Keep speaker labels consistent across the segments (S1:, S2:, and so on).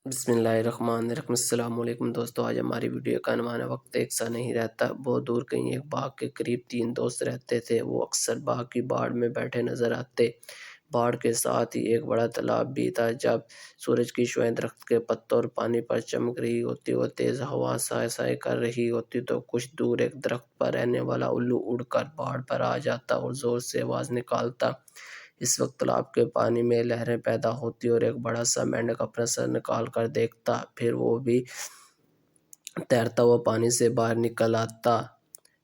S1: بسم اللہ الرحمن الرحیم۔ السلام علیکم دوستو، آج ہماری ویڈیو کا عنوان ہے وقت ایک سا نہیں رہتا۔ بہت دور کہیں ایک باغ کے قریب 3 دوست رہتے تھے۔ وہ اکثر باغ کی باڑ میں بیٹھے نظر آتے۔ باڑ کے ساتھ ہی ایک بڑا تالاب بھی تھا۔ جب سورج کی شعاعیں درخت کے پتوں اور پانی پر چمک رہی ہوتی اور تیز ہوا سائے سائے کر رہی ہوتی تو کچھ دور ایک درخت پر رہنے والا الو اڑ کر باڑ پر آ جاتا اور زور سے آواز نکالتا۔ اس وقت تالاب کے پانی میں لہریں پیدا ہوتی اور ایک بڑا سا مینڈک اپنا سر نکال کر دیکھتا، پھر وہ بھی تیرتا ہوا پانی سے باہر نکل آتا۔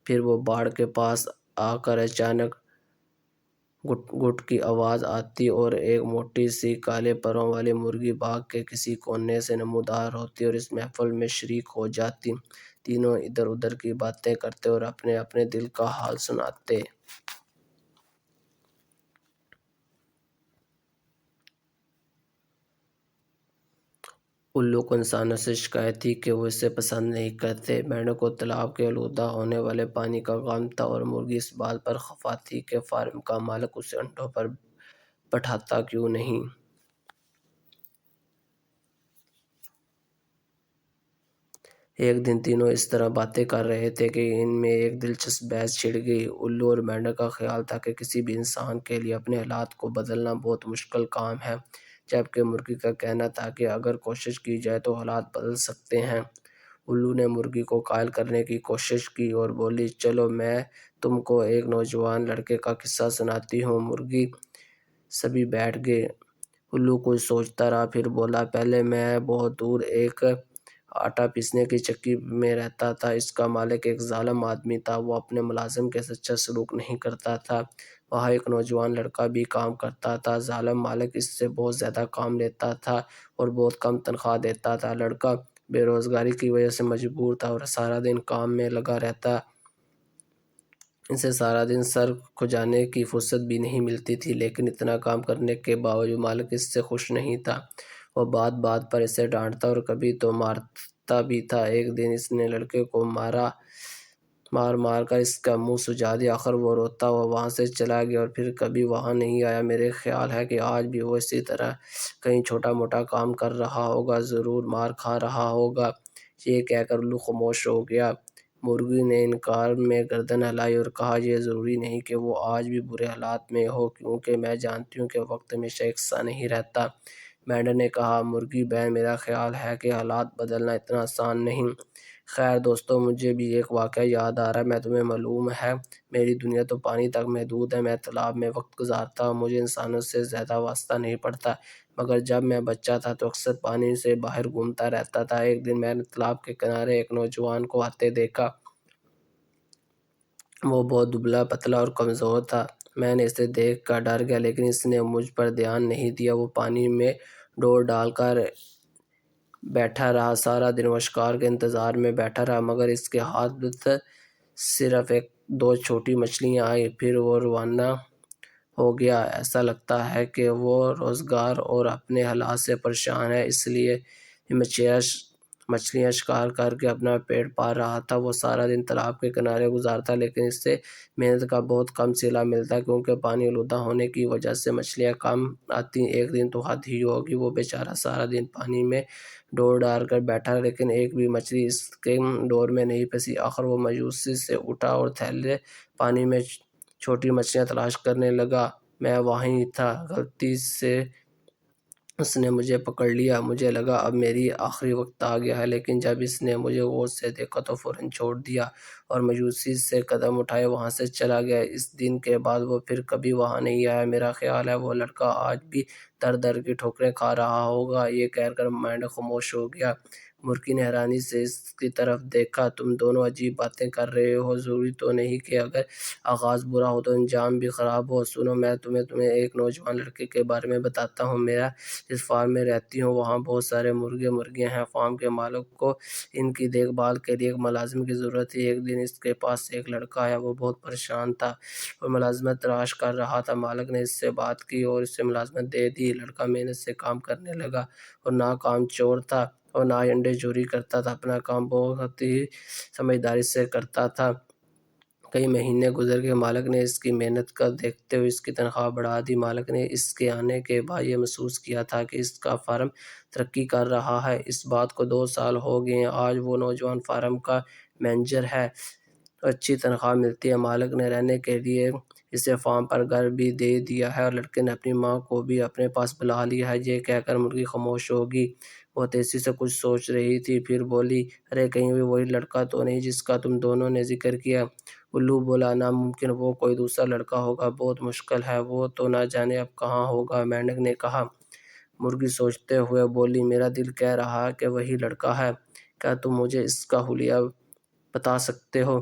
S1: پھر وہ باڑ کے پاس آ کر اچانک گٹ گٹ کی آواز آتی اور ایک موٹی سی کالے پروں والی مرغی باغ کے کسی کونے سے نمودار ہوتی اور اس محفل میں شریک ہو جاتی۔ تینوں ادھر ادھر کی باتیں کرتے اور اپنے اپنے دل کا حال سناتے۔ الو کو انسانوں سے شکایت تھی کہ وہ اسے پسند نہیں کرتے۔ مینڈک کو تالاب کے آلودہ ہونے والے پانی کا غم تھا اور مرغی اس بات پر خفا تھی کہ فارم کا مالک اسے انڈوں پر بٹھاتا کیوں نہیں۔ ایک دن تینوں اس طرح باتیں کر رہے تھے کہ ان میں ایک دلچسپ بحث چھڑ گئی۔ الو اور مینڈک کا خیال تھا کہ کسی بھی انسان کے لیے اپنے حالات کو بدلنا بہت مشکل کام ہے، جبکہ مرغی کا کہنا تھا کہ اگر کوشش کی جائے تو حالات بدل سکتے ہیں۔ الو نے مرغی کو قائل کرنے کی کوشش کی اور بولی، چلو میں تم کو ایک نوجوان لڑکے کا قصہ سناتی ہوں۔ مرغی سبھی بیٹھ گئے۔ الو کچھ سوچتا رہا، پھر بولا، پہلے میں بہت دور ایک آٹا پیسنے کی چکی میں رہتا تھا۔ اس کا مالک ایک ظالم آدمی تھا۔ وہ اپنے ملازم کے سچا سلوک نہیں کرتا تھا۔ وہاں ایک نوجوان لڑکا بھی کام کرتا تھا۔ ظالم مالک اس سے بہت زیادہ کام لیتا تھا اور بہت کم تنخواہ دیتا تھا۔ لڑکا بے روزگاری کی وجہ سے مجبور تھا اور سارا دن کام میں لگا رہتا۔ اسے سارا دن سر کھجانے کی فرصت بھی نہیں ملتی تھی، لیکن اتنا کام کرنے کے باوجود مالک اس سے خوش نہیں تھا۔ وہ بات بات پر اسے ڈانٹتا اور کبھی تو مارتا بھی تھا۔ ایک دن اس نے لڑکے کو مار مار کر اس کا منہ سجا دیا۔ آخر وہ روتا ہوا وہاں سے چلا گیا اور پھر کبھی وہاں نہیں آیا۔ میرے خیال ہے کہ آج بھی وہ اسی طرح کہیں چھوٹا موٹا کام کر رہا ہوگا، ضرور مار کھا رہا ہوگا۔ یہ کہہ کر الو خاموش ہو گیا۔ مرغی نے انکار میں گردن ہلائی اور کہا، یہ ضروری نہیں کہ وہ آج بھی برے حالات میں ہو، کیونکہ میں جانتی ہوں کہ وقت ہمیشہ یکساں نہیں رہتا۔ مینڈک نے کہا، مرغی بہن، میرا خیال ہے کہ حالات بدلنا اتنا آسان نہیں۔ خیر دوستو، مجھے بھی ایک واقعہ یاد آ رہا ہے۔ میں تمہیں معلوم ہے میری دنیا تو پانی تک محدود ہے۔ میں تالاب میں وقت گزارتا ہوں، مجھے انسانوں سے زیادہ واسطہ نہیں پڑتا، مگر جب میں بچہ تھا تو اکثر پانی سے باہر گھومتا رہتا تھا۔ ایک دن میں نے تالاب کے کنارے ایک نوجوان کو آتے دیکھا۔ وہ بہت دبلا پتلا اور کمزور تھا۔ میں نے اسے دیکھ کر ڈر گیا، لیکن اس نے مجھ پر دھیان نہیں دیا۔ وہ پانی میں ڈور ڈال کر بیٹھا رہا۔ سارا دن وہ شکار کے انتظار میں بیٹھا رہا، مگر اس کے ہاتھ صرف ایک دو چھوٹی مچھلیاں آئیں، پھر وہ روانہ ہو گیا۔ ایسا لگتا ہے کہ وہ روزگار اور اپنے حالات سے پریشان ہے، اس لیے مچھلیاں شکار کر کے اپنا پیٹ پال رہا تھا۔ وہ سارا دن تالاب کے کنارے گزارتا، لیکن اس سے محنت کا بہت کم صلہ ملتا، کیونکہ پانی آلودہ ہونے کی وجہ سے مچھلیاں کم آتی۔ ایک دن تو حد ہی ہوگی، وہ بیچارہ سارا دن پانی میں ڈور ڈال کر بیٹھا، لیکن ایک بھی مچھلی اس کے ڈور میں نہیں پھنسی۔ آخر وہ مایوسی سے اٹھا اور تھیلے پانی میں چھوٹی مچھلیاں تلاش کرنے لگا۔ میں وہیں تھا، غلطی سے اس نے مجھے پکڑ لیا۔ مجھے لگا اب میری آخری وقت آ گیا ہے، لیکن جب اس نے مجھے غور سے دیکھا تو فوراً چھوڑ دیا اور مایوسی سے قدم اٹھائے وہاں سے چلا گیا۔ اس دن کے بعد وہ پھر کبھی وہاں نہیں آیا۔ میرا خیال ہے وہ لڑکا آج بھی در در کی ٹھوکریں کھا رہا ہوگا۔ یہ کہہ کر مینڈک خاموش ہو گیا۔ مرغی نے حیرانی سے اس کی طرف دیکھا۔ تم دونوں عجیب باتیں کر رہے ہو، ضروری تو نہیں کہ اگر آغاز برا ہو تو انجام بھی خراب ہو۔ سنو، میں تمہیں ایک نوجوان لڑکے کے بارے میں بتاتا ہوں۔ میں جس فارم میں رہتی ہوں وہاں بہت سارے مرغے مرغیاں ہیں۔ فارم کے مالک کو ان کی دیکھ بھال کے لیے ایک ملازم کی ضرورت تھی۔ ایک دن اس کے پاس ایک لڑکا آیا۔ وہ بہت پریشان تھا اور ملازمت تلاش کر رہا تھا۔ مالک نے اس سے بات کی اور اسے ملازمت دے دی۔ لڑکا محنت سے کام کرنے لگا اور نہ کام چور تھا اور نہ انڈے چوری کرتا تھا۔ اپنا کام بہت ہی سمجھداری سے کرتا تھا۔ کئی مہینے گزر گئے، مالک نے اس کی محنت کا دیکھتے ہوئے اس کی تنخواہ بڑھا دی۔ مالک نے اس کے آنے کے بعد یہ محسوس کیا تھا کہ اس کا فارم ترقی کر رہا ہے۔ اس بات کو 2 سال ہو گئے ہیں۔ آج وہ نوجوان فارم کا مینیجر ہے، اچھی تنخواہ ملتی ہے۔ مالک نے رہنے کے لیے اسے فارم پر گھر بھی دے دیا ہے اور لڑکے نے اپنی ماں کو بھی اپنے پاس بلا لیا ہے۔ یہ کہہ کر مرغی خاموش ہو گئی۔ وہ تیزی سے کچھ سوچ رہی تھی، پھر بولی، ارے کہیں وہی لڑکا تو نہیں جس کا تم دونوں نے ذکر کیا؟ الو بولا، ناممکن، وہ کوئی دوسرا لڑکا ہوگا، بہت مشکل ہے، وہ تو نہ جانے اب کہاں ہوگا۔ مینڈک نے کہا۔ مرغی سوچتے ہوئے بولی، میرا دل کہہ رہا ہے کہ وہی لڑکا ہے، کیا تم مجھے اس کا حلیہ بتا سکتے ہو؟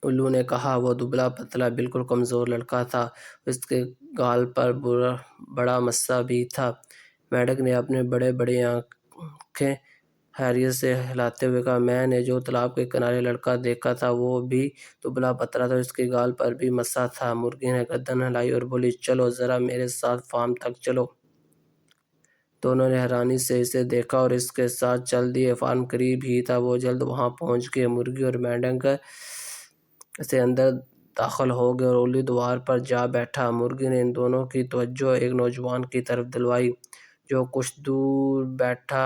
S1: الو نے کہا، وہ دبلا پتلا بالکل کمزور لڑکا تھا، اس کے گال پر بڑا مسا بھی تھا۔ مینڈک نے اپنے بڑے بڑے آنکھیں حیرت سے ہلاتے ہوئے کہا، میں نے جو تالاب کے کنارے لڑکا دیکھا تھا وہ بھی دبلا پتلا تھا، اس کے گال پر بھی مسا تھا۔ مرغی نے گردن ہلائی اور بولی، چلو ذرا میرے ساتھ فارم تک چلو۔ دونوں نے حیرانی سے اسے دیکھا اور اس کے ساتھ چل دیے۔ فارم قریب ہی تھا، وہ جلد وہاں پہنچ گئے۔ مرغی اور مینڈک سے اندر داخل ہو گئے اور الو دیوار پر جا بیٹھا۔ مرغی نے ان دونوں کی توجہ ایک نوجوان کی طرف دلوائی جو کچھ دور بیٹھا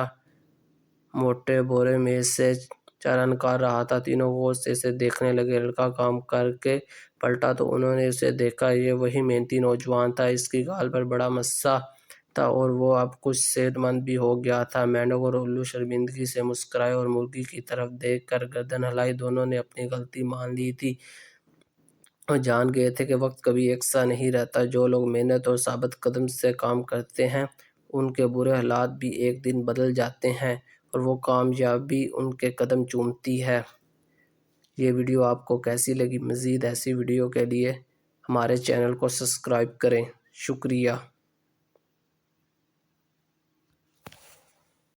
S1: موٹے بورے میں سے چارہ نکال رہا تھا۔ تینوں غور سے اسے دیکھنے لگے۔ لڑکا کام کر کے پلٹا تو انہوں نے اسے دیکھا، یہ وہی محنتی نوجوان تھا، اس کی گال پر بڑا مسا تھا اور وہ اب کچھ صحت مند بھی ہو گیا تھا۔ مینڈک اور الو شرمندگی سے مسکرائے اور مرغی کی طرف دیکھ کر گردن ہلائی۔ دونوں نے اپنی غلطی مان لی تھی اور جان گئے تھے کہ وقت کبھی یکساں نہیں رہتا۔ جو لوگ محنت اور ثابت قدمی سے کام کرتے ہیں ان کے برے حالات بھی ایک دن بدل جاتے ہیں اور وہ کامیابی ان کے قدم چومتی ہے۔ یہ ویڈیو آپ کو کیسی لگی؟ مزید ایسی ویڈیو کے لیے ہمارے چینل کو سبسکرائب کریں۔ شکریہ۔